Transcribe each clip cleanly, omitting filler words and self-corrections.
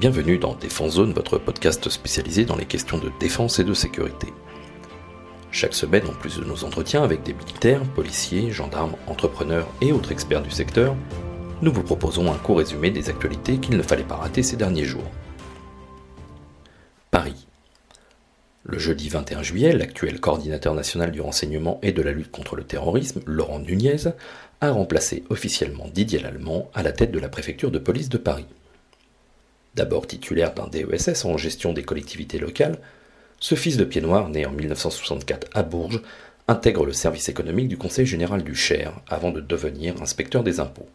Bienvenue dans Défense Zone, votre podcast spécialisé dans les questions de défense et de sécurité. Chaque semaine, en plus de nos entretiens avec des militaires, policiers, gendarmes, entrepreneurs et autres experts du secteur, nous vous proposons un court résumé des actualités qu'il ne fallait pas rater ces derniers jours. Paris. Le jeudi 21 juillet, l'actuel coordinateur national du renseignement et de la lutte contre le terrorisme, Laurent Nunez, a remplacé officiellement Didier Lallement à la tête de la préfecture de police de Paris. D'abord titulaire d'un DESS en gestion des collectivités locales, ce fils de pied noir, né en 1964 à Bourges, intègre le service économique du Conseil général du Cher avant de devenir inspecteur des impôts.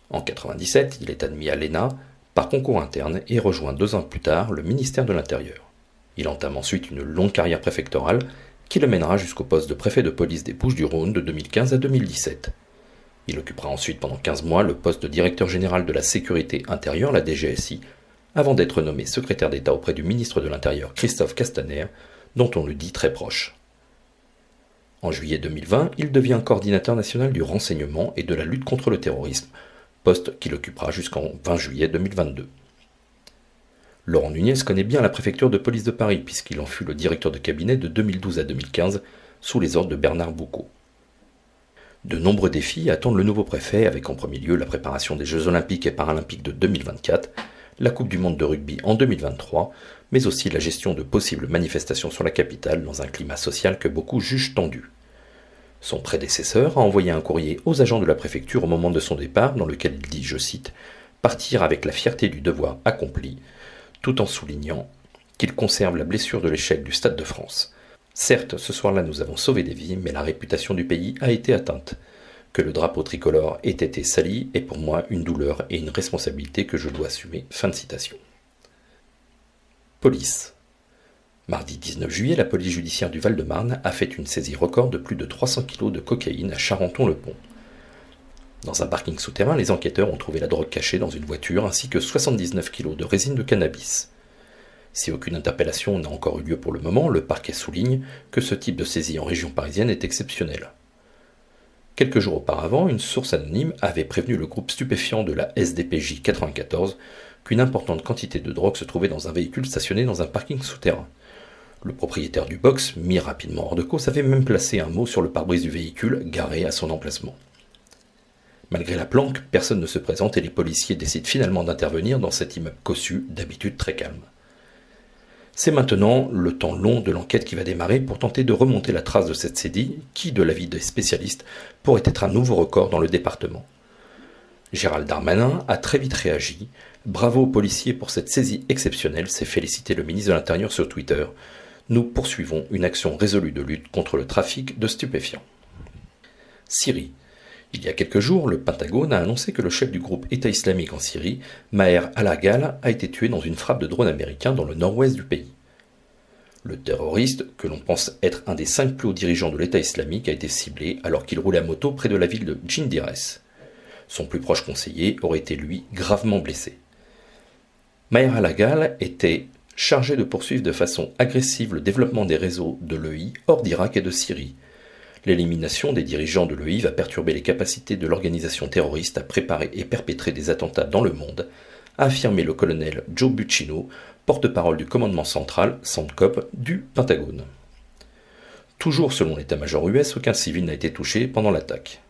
En 1997, il est admis à l'ENA par concours interne et rejoint 2 ans plus tard le ministère de l'Intérieur. Il entame ensuite une longue carrière préfectorale qui le mènera jusqu'au poste de préfet de police des Bouches-du-Rhône de 2015 à 2017. Il occupera ensuite pendant 15 mois le poste de directeur général de la sécurité intérieure, la DGSI, avant d'être nommé secrétaire d'État auprès du ministre de l'Intérieur Christophe Castaner, dont on le dit très proche. En juillet 2020, il devient coordinateur national du renseignement et de la lutte contre le terrorisme, poste qu'il occupera jusqu'en 20 juillet 2022. Laurent Nunez connaît bien la préfecture de police de Paris, puisqu'il en fut le directeur de cabinet de 2012 à 2015, sous les ordres de Bernard Boucaud. De nombreux défis attendent le nouveau préfet, avec en premier lieu la préparation des Jeux Olympiques et Paralympiques de 2024, la Coupe du Monde de rugby en 2023, mais aussi la gestion de possibles manifestations sur la capitale dans un climat social que beaucoup jugent tendu. Son prédécesseur a envoyé un courrier aux agents de la préfecture au moment de son départ, dans lequel il dit, je cite, « partir avec la fierté du devoir accompli », tout en soulignant qu'il conserve la blessure de l'échec du Stade de France. Certes, ce soir-là, nous avons sauvé des vies, mais la réputation du pays a été atteinte. Que le drapeau tricolore ait été sali est pour moi une douleur et une responsabilité que je dois assumer. Fin de citation. Police. Mardi 19 juillet, la police judiciaire du Val-de-Marne a fait une saisie record de plus de 300 kg de cocaïne à Charenton-le-Pont. Dans un parking souterrain, les enquêteurs ont trouvé la drogue cachée dans une voiture ainsi que 79 kg de résine de cannabis. Si aucune interpellation n'a encore eu lieu pour le moment, le parquet souligne que ce type de saisie en région parisienne est exceptionnel. Quelques jours auparavant, une source anonyme avait prévenu le groupe stupéfiant de la SDPJ 94 qu'une importante quantité de drogue se trouvait dans un véhicule stationné dans un parking souterrain. Le propriétaire du box, mis rapidement hors de cause, avait même placé un mot sur le pare-brise du véhicule garé à son emplacement. Malgré la planque, personne ne se présente et les policiers décident finalement d'intervenir dans cet immeuble cossu, d'habitude très calme. C'est maintenant le temps long de l'enquête qui va démarrer pour tenter de remonter la trace de cette saisie qui, de l'avis des spécialistes, pourrait être un nouveau record dans le département. Gérald Darmanin a très vite réagi. Bravo aux policiers pour cette saisie exceptionnelle, s'est félicité le ministre de l'Intérieur sur Twitter. Nous poursuivons une action résolue de lutte contre le trafic de stupéfiants. Syrie. Il y a quelques jours, le Pentagone a annoncé que le chef du groupe État islamique en Syrie, Maher al-Aggal, a été tué dans une frappe de drone américain dans le nord-ouest du pays. Le terroriste, que l'on pense être un des 5 plus hauts dirigeants de l'État islamique, a été ciblé alors qu'il roulait à moto près de la ville de Djindires. Son plus proche conseiller aurait été, lui, gravement blessé. Maher al-Aggal était chargé de poursuivre de façon agressive le développement des réseaux de l'EI hors d'Irak et de Syrie. L'élimination des dirigeants de l'EI va perturber les capacités de l'organisation terroriste à préparer et perpétrer des attentats dans le monde, a affirmé le colonel Joe Buccino, porte-parole du commandement central, CENTCOM, du Pentagone. Toujours selon l'état-major US, aucun civil n'a été touché pendant l'attaque.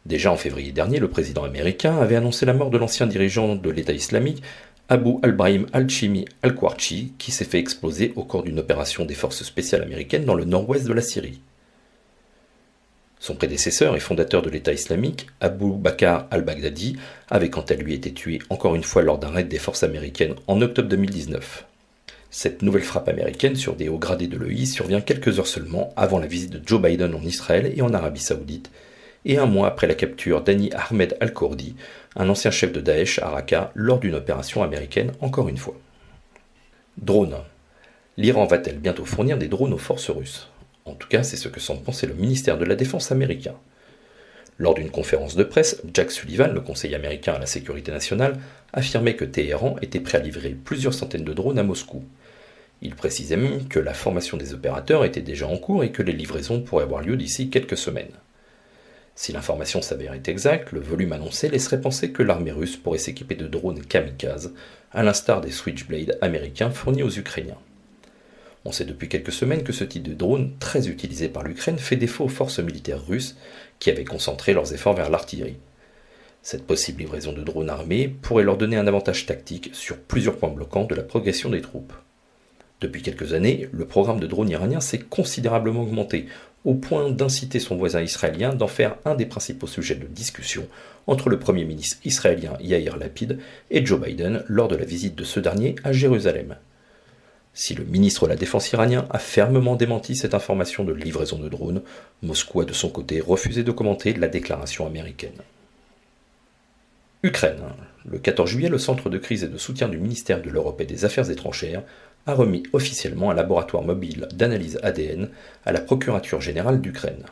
Déjà en février dernier, le président américain avait annoncé la mort de l'ancien dirigeant de l'État islamique, Abu al-Brahim al-Chimi al-Kwarchi, qui s'est fait exploser au cours d'une opération des forces spéciales américaines dans le nord-ouest de la Syrie. Son prédécesseur et fondateur de l'État islamique, Abu Bakr al-Baghdadi, avait quant à lui été tué encore une fois lors d'un raid des forces américaines en octobre 2019. Cette nouvelle frappe américaine sur des hauts gradés de l'EI survient quelques heures seulement avant la visite de Joe Biden en Israël et en Arabie Saoudite, et un mois après la capture d'Hani Ahmed al-Kurdi, un ancien chef de Daesh à Raqqa, lors d'une opération américaine encore une fois. Drone. L'Iran va-t-elle bientôt fournir des drones aux forces russes ? En tout cas, c'est ce que semble penser le ministère de la Défense américain. Lors d'une conférence de presse, Jack Sullivan, le conseiller américain à la sécurité nationale, affirmait que Téhéran était prêt à livrer plusieurs centaines de drones à Moscou. Il précisait même que la formation des opérateurs était déjà en cours et que les livraisons pourraient avoir lieu d'ici quelques semaines. Si l'information s'avérait exacte, le volume annoncé laisserait penser que l'armée russe pourrait s'équiper de drones kamikazes, à l'instar des Switchblade américains fournis aux Ukrainiens. On sait depuis quelques semaines que ce type de drone, très utilisé par l'Ukraine, fait défaut aux forces militaires russes qui avaient concentré leurs efforts vers l'artillerie. Cette possible livraison de drones armés pourrait leur donner un avantage tactique sur plusieurs points bloquants de la progression des troupes. Depuis quelques années, le programme de drones iranien s'est considérablement augmenté, au point d'inciter son voisin israélien d'en faire un des principaux sujets de discussion entre le Premier ministre israélien Yair Lapid et Joe Biden lors de la visite de ce dernier à Jérusalem. Si le ministre de la Défense iranien a fermement démenti cette information de livraison de drones, Moscou a de son côté refusé de commenter la déclaration américaine. Ukraine. Le 14 juillet, le Centre de crise et de soutien du ministère de l'Europe et des Affaires étrangères a remis officiellement un laboratoire mobile d'analyse ADN à la Procurature générale d'Ukraine.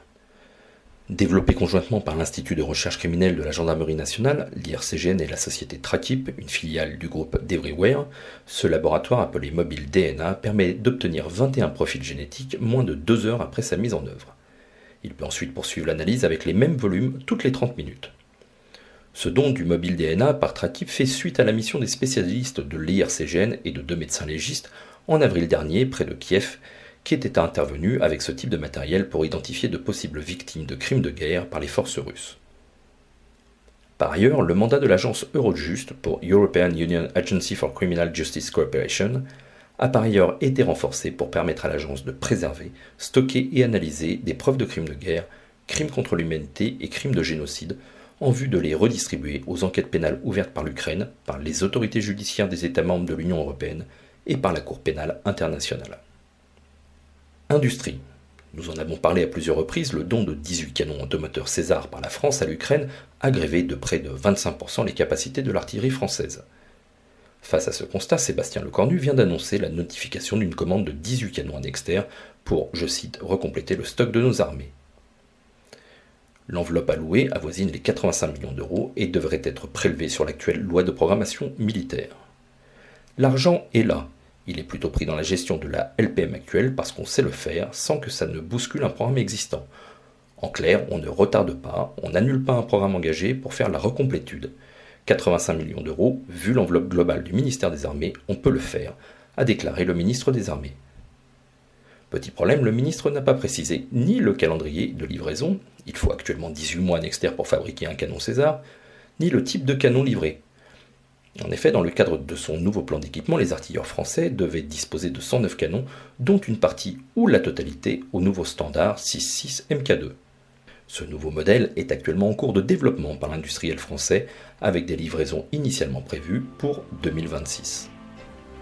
Développé conjointement par l'Institut de recherche criminelle de la Gendarmerie nationale, l'IRCGN et la société Tracip, une filiale du groupe d'Everywhere, ce laboratoire appelé Mobile DNA permet d'obtenir 21 profils génétiques moins de 2 heures après sa mise en œuvre. Il peut ensuite poursuivre l'analyse avec les mêmes volumes toutes les 30 minutes. Ce don du mobile DNA par Tracip fait suite à la mission des spécialistes de l'IRCGN et de 2 médecins légistes en avril dernier près de Kiev, qui étaient intervenus avec ce type de matériel pour identifier de possibles victimes de crimes de guerre par les forces russes. Par ailleurs, le mandat de l'agence Eurojust pour European Union Agency for Criminal Justice Cooperation a par ailleurs été renforcé pour permettre à l'agence de préserver, stocker et analyser des preuves de crimes de guerre, crimes contre l'humanité et crimes de génocide, en vue de les redistribuer aux enquêtes pénales ouvertes par l'Ukraine, par les autorités judiciaires des États membres de l'Union européenne et par la Cour pénale internationale. Industrie. Nous en avons parlé à plusieurs reprises, le don de 18 canons automoteurs César par la France à l'Ukraine a grévé de près de 25% les capacités de l'artillerie française. Face à ce constat, Sébastien Lecornu vient d'annoncer la notification d'une commande de 18 canons Annexter pour, je cite, recompléter le stock de nos armées. L'enveloppe allouée avoisine les 85 millions d'euros et devrait être prélevée sur l'actuelle loi de programmation militaire. L'argent est là, il est plutôt pris dans la gestion de la LPM actuelle parce qu'on sait le faire sans que ça ne bouscule un programme existant. En clair, on ne retarde pas, on n'annule pas un programme engagé pour faire la recomplétude. 85 millions d'euros, vu l'enveloppe globale du ministère des Armées, on peut le faire, a déclaré le ministre des Armées. Petit problème, le ministre n'a pas précisé ni le calendrier de livraison, il faut actuellement 18 mois Annexter pour fabriquer un canon César, ni le type de canon livré. En effet, dans le cadre de son nouveau plan d'équipement, les artilleurs français devaient disposer de 109 canons, dont une partie ou la totalité au nouveau standard 6.6 Mk2. Ce nouveau modèle est actuellement en cours de développement par l'industriel français, avec des livraisons initialement prévues pour 2026.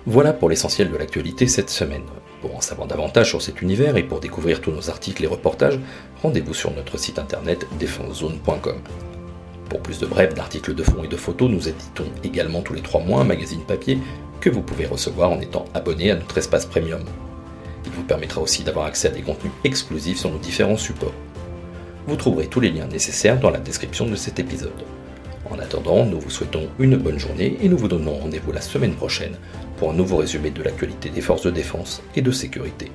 Voilà pour l'essentiel de l'actualité cette semaine. Pour en savoir davantage sur cet univers et pour découvrir tous nos articles et reportages, rendez-vous sur notre site internet defensezone.com. Pour plus de brefs, d'articles de fond et de photos, nous éditons également tous les 3 mois un magazine papier que vous pouvez recevoir en étant abonné à notre espace premium. Il vous permettra aussi d'avoir accès à des contenus exclusifs sur nos différents supports. Vous trouverez tous les liens nécessaires dans la description de cet épisode. En attendant, nous vous souhaitons une bonne journée et nous vous donnons rendez-vous la semaine prochaine pour un nouveau résumé de l'actualité des forces de défense et de sécurité.